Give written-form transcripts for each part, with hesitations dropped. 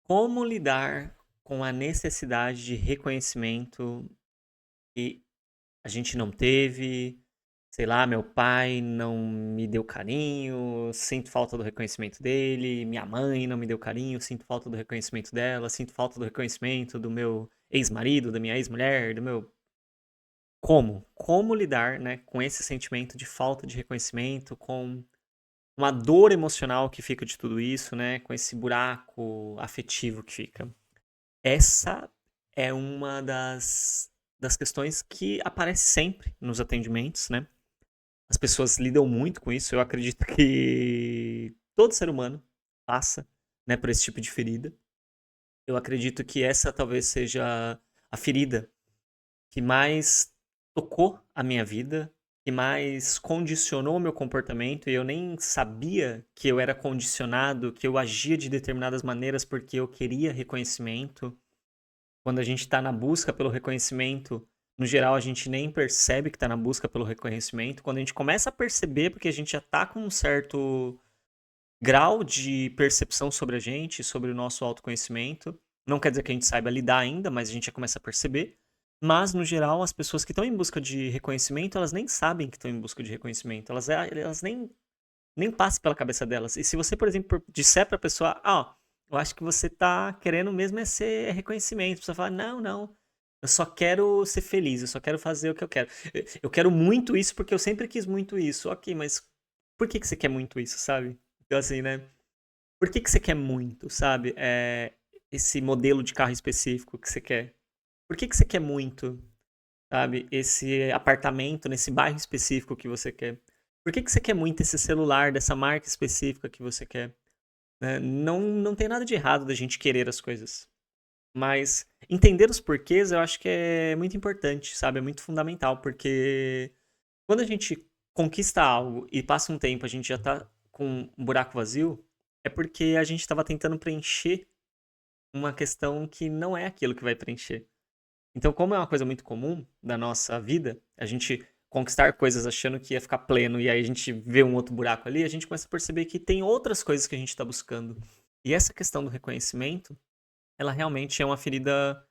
Como lidar com a necessidade de reconhecimento que a gente não teve? Sei lá, meu pai não me deu carinho, sinto falta do reconhecimento dele, minha mãe não me deu carinho, sinto falta do reconhecimento dela, sinto falta do reconhecimento do meu ex-marido, da minha ex-mulher, do meu. Como lidar, né, com esse sentimento de falta de reconhecimento, com uma dor emocional que fica de tudo isso, né, com esse buraco afetivo que fica? Essa é uma das questões que aparece sempre nos atendimentos, né? As pessoas lidam muito com isso. Eu acredito que todo ser humano passa, né, por esse tipo de ferida. Eu acredito que essa talvez seja a ferida que mais tocou a minha vida, que mais condicionou o meu comportamento e eu nem sabia que eu era condicionado, que eu agia de determinadas maneiras porque eu queria reconhecimento. Quando a gente está na busca pelo reconhecimento, no geral a gente nem percebe que está na busca pelo reconhecimento. Quando a gente começa a perceber, porque a gente já está com um certo grau de percepção sobre a gente, sobre o nosso autoconhecimento. Não quer dizer que a gente saiba lidar ainda, mas a gente já começa a perceber. Mas, no geral, as pessoas que estão em busca de reconhecimento, elas nem sabem que estão em busca de reconhecimento. Elas nem passa pela cabeça delas. E se você, por exemplo, disser pra pessoa, ó, eu acho que você tá querendo mesmo é ser reconhecimento. A pessoa fala, não, não. Eu só quero ser feliz, eu só quero fazer o que eu quero. Eu quero muito isso porque eu sempre quis muito isso. Ok, mas por que você quer muito isso, sabe? Então, assim, né? Por que você quer muito, sabe? Esse modelo de carro específico que você quer. Por que você quer muito, sabe? Esse apartamento nesse bairro específico que você quer. Por que você quer muito esse celular dessa marca específica que você quer? Né? Não tem nada de errado da gente querer as coisas. Mas entender os porquês eu acho que é muito importante, sabe? É muito fundamental, porque quando a gente conquista algo e passa um tempo a gente já tá com um buraco vazio, é porque a gente estava tentando preencher uma questão que não é aquilo que vai preencher. Então, como é uma coisa muito comum da nossa vida, a gente conquistar coisas achando que ia ficar pleno e aí a gente vê um outro buraco ali, a gente começa a perceber que tem outras coisas que a gente está buscando. E essa questão do reconhecimento, ela realmente é uma ferida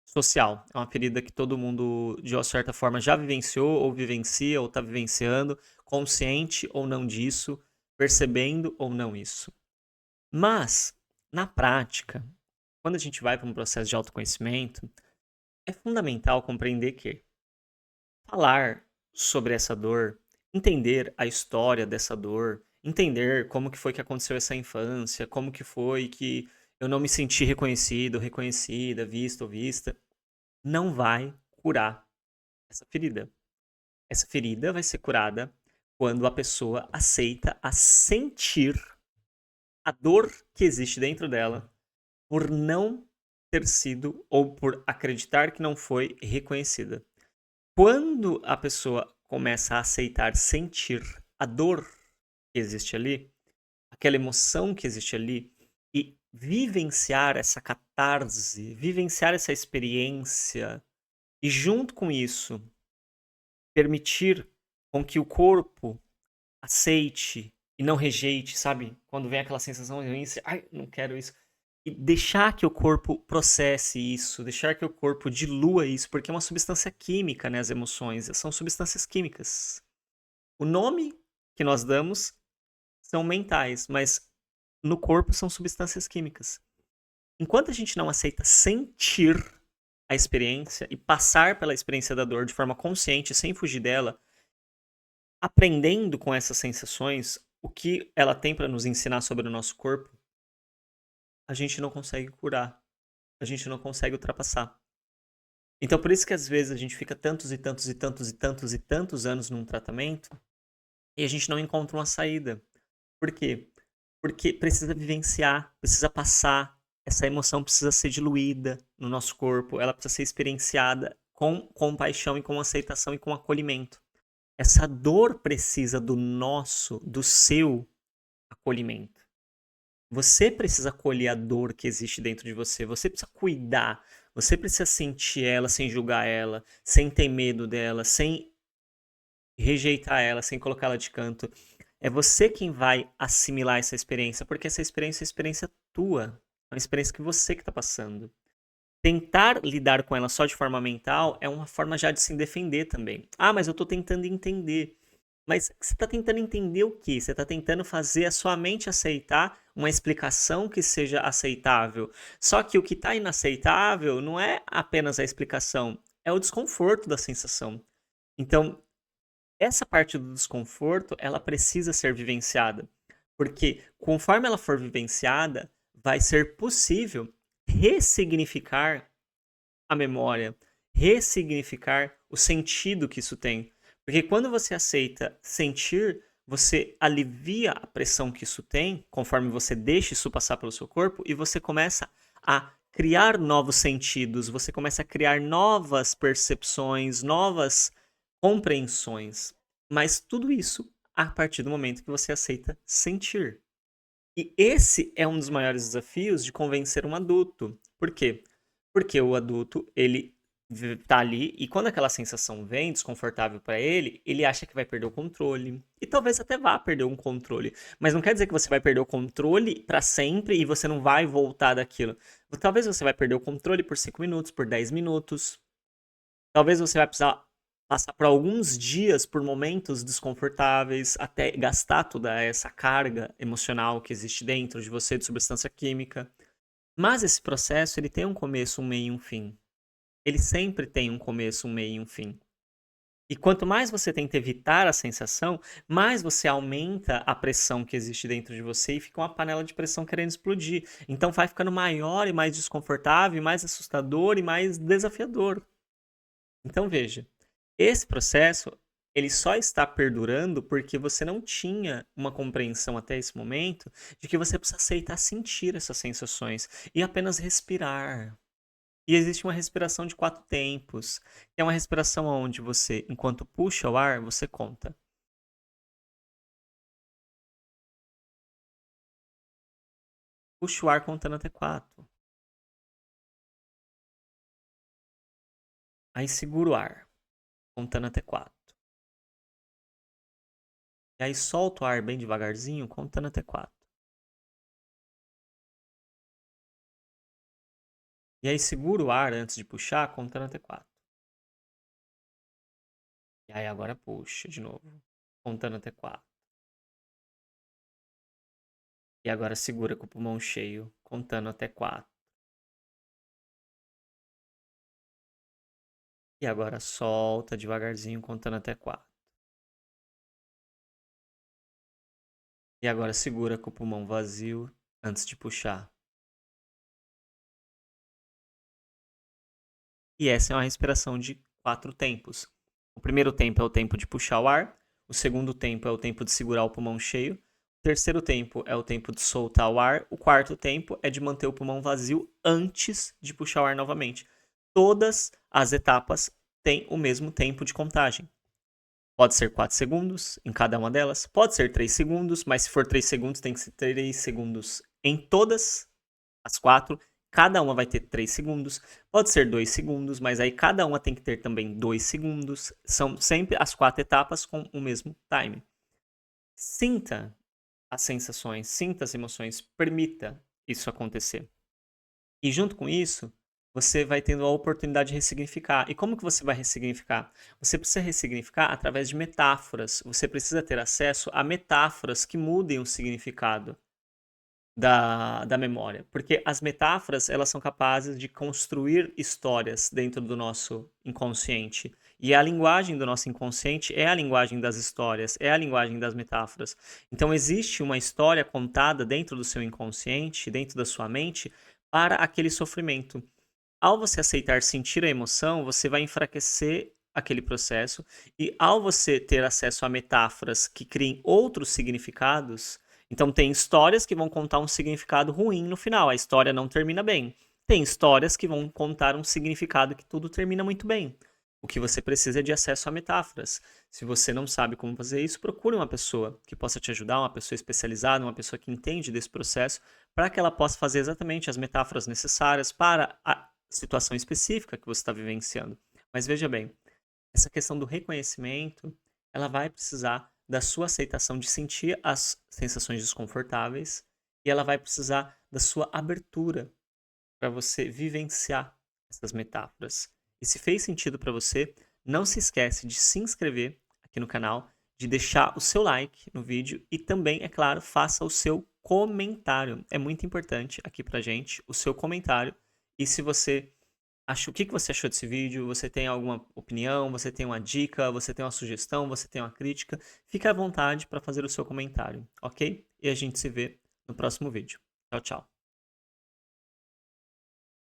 social. É uma ferida que todo mundo, de uma certa forma, já vivenciou ou vivencia ou está vivenciando, consciente ou não disso, percebendo ou não isso. Mas, na prática, quando a gente vai para um processo de autoconhecimento, é fundamental compreender que falar sobre essa dor, entender a história dessa dor, entender como que foi que aconteceu essa infância, como que foi que eu não me senti reconhecido, reconhecida, visto ou vista, não vai curar essa ferida. Essa ferida vai ser curada quando a pessoa aceita a sentir a dor que existe dentro dela por não ter sido ou por acreditar que não foi reconhecida. Quando a pessoa começa a aceitar sentir a dor que existe ali, aquela emoção que existe ali, e vivenciar essa catarse, vivenciar essa experiência, e junto com isso, permitir com que o corpo aceite e não rejeite, sabe? Quando vem aquela sensação ruim, você, ai, não quero isso. E deixar que o corpo processe isso, deixar que o corpo dilua isso, porque é uma substância química, né? As emoções são substâncias químicas. O nome que nós damos são mentais, mas no corpo são substâncias químicas. Enquanto a gente não aceita sentir a experiência e passar pela experiência da dor de forma consciente, sem fugir dela, aprendendo com essas sensações o que ela tem para nos ensinar sobre o nosso corpo, a gente não consegue curar, a gente não consegue ultrapassar. Então, por isso que às vezes a gente fica tantos e tantos e tantos e tantos e tantos anos num tratamento e a gente não encontra uma saída. Por quê? Porque precisa vivenciar, precisa passar, essa emoção precisa ser diluída no nosso corpo, ela precisa ser experienciada com compaixão e com aceitação e com acolhimento. Essa dor precisa do seu acolhimento. Você precisa acolher a dor que existe dentro de você. Você precisa cuidar. Você precisa sentir ela sem julgar ela, sem ter medo dela, sem rejeitar ela, sem colocá-la de canto. É você quem vai assimilar essa experiência, porque essa experiência é experiência tua. É uma experiência que você que tá passando. Tentar lidar com ela só de forma mental é uma forma já de se defender também. Ah, mas eu tô tentando entender. Mas você tá tentando entender o quê? Você tá tentando fazer a sua mente aceitar uma explicação que seja aceitável. Só que o que tá inaceitável não é apenas a explicação, é o desconforto da sensação. Então, essa parte do desconforto, ela precisa ser vivenciada, porque conforme ela for vivenciada, vai ser possível ressignificar a memória, ressignificar o sentido que isso tem. Porque quando você aceita sentir, você alivia a pressão que isso tem, conforme você deixa isso passar pelo seu corpo, e você começa a criar novos sentidos, você começa a criar novas percepções, novas compreensões. Mas tudo isso a partir do momento que você aceita sentir. E esse é um dos maiores desafios de convencer um adulto. Por quê? Porque o adulto, ele tá ali e quando aquela sensação vem desconfortável para ele, ele acha que vai perder o controle. E talvez até vá perder um controle, mas não quer dizer que você vai perder o controle para sempre e você não vai voltar daquilo. Talvez você vai perder o controle por 5 minutos, por 10 minutos. Talvez você vai precisar passar por alguns dias por momentos desconfortáveis até gastar toda essa carga emocional que existe dentro de você de substância química. Mas esse processo, ele tem um começo, um meio e um fim. Ele sempre tem um começo, um meio e um fim. E quanto mais você tenta evitar a sensação, mais você aumenta a pressão que existe dentro de você e fica uma panela de pressão querendo explodir. Então vai ficando maior e mais desconfortável, e mais assustador e mais desafiador. Então veja, esse processo ele só está perdurando porque você não tinha uma compreensão até esse momento de que você precisa aceitar sentir essas sensações e apenas respirar. E existe uma respiração de 4 tempos, que é uma respiração onde você, enquanto puxa o ar, você conta. Puxa o ar contando até 4. Aí segura o ar, contando até 4. E aí solta o ar bem devagarzinho, contando até 4. E aí segura o ar antes de puxar, contando até 4. E aí agora puxa de novo, contando até 4. E agora segura com o pulmão cheio, contando até 4. E agora solta devagarzinho, contando até 4. E agora segura com o pulmão vazio antes de puxar. E essa é uma respiração de 4 tempos. O primeiro tempo é o tempo de puxar o ar, o segundo tempo é o tempo de segurar o pulmão cheio, o terceiro tempo é o tempo de soltar o ar, o quarto tempo é de manter o pulmão vazio antes de puxar o ar novamente. Todas as etapas têm o mesmo tempo de contagem. Pode ser 4 segundos em cada uma delas, pode ser 3 segundos, mas se for 3 segundos, tem que ser 3 segundos em todas as 4. Cada uma vai ter 3 segundos. Pode ser 2 segundos, mas aí cada uma tem que ter também 2 segundos. São sempre as 4 etapas com o mesmo time. Sinta as sensações, sinta as emoções, permita isso acontecer. E junto com isso, você vai tendo a oportunidade de ressignificar. E como que você vai ressignificar? Você precisa ressignificar através de metáforas. Você precisa ter acesso a metáforas que mudem o significado da memória. Porque as metáforas, elas são capazes de construir histórias dentro do nosso inconsciente. E a linguagem do nosso inconsciente é a linguagem das histórias, é a linguagem das metáforas. Então existe uma história contada dentro do seu inconsciente, dentro da sua mente, para aquele sofrimento. Ao você aceitar sentir a emoção, você vai enfraquecer aquele processo e ao você ter acesso a metáforas que criem outros significados, então tem histórias que vão contar um significado ruim no final, a história não termina bem. Tem histórias que vão contar um significado que tudo termina muito bem. O que você precisa é de acesso a metáforas. Se você não sabe como fazer isso, procure uma pessoa que possa te ajudar, uma pessoa especializada, uma pessoa que entende desse processo, para que ela possa fazer exatamente as metáforas necessárias para a situação específica que você está vivenciando. Mas veja bem, essa questão do reconhecimento, ela vai precisar da sua aceitação de sentir as sensações desconfortáveis e ela vai precisar da sua abertura para você vivenciar essas metáforas. E se fez sentido para você, não se esquece de se inscrever aqui no canal, de deixar o seu like no vídeo e também, é claro, faça o seu comentário. É muito importante aqui pra gente o seu comentário. E se você o que você achou desse vídeo? Você tem alguma opinião? Você tem uma dica? Você tem uma sugestão? Você tem uma crítica? Fique à vontade para fazer o seu comentário, ok? E a gente se vê no próximo vídeo. Tchau, tchau.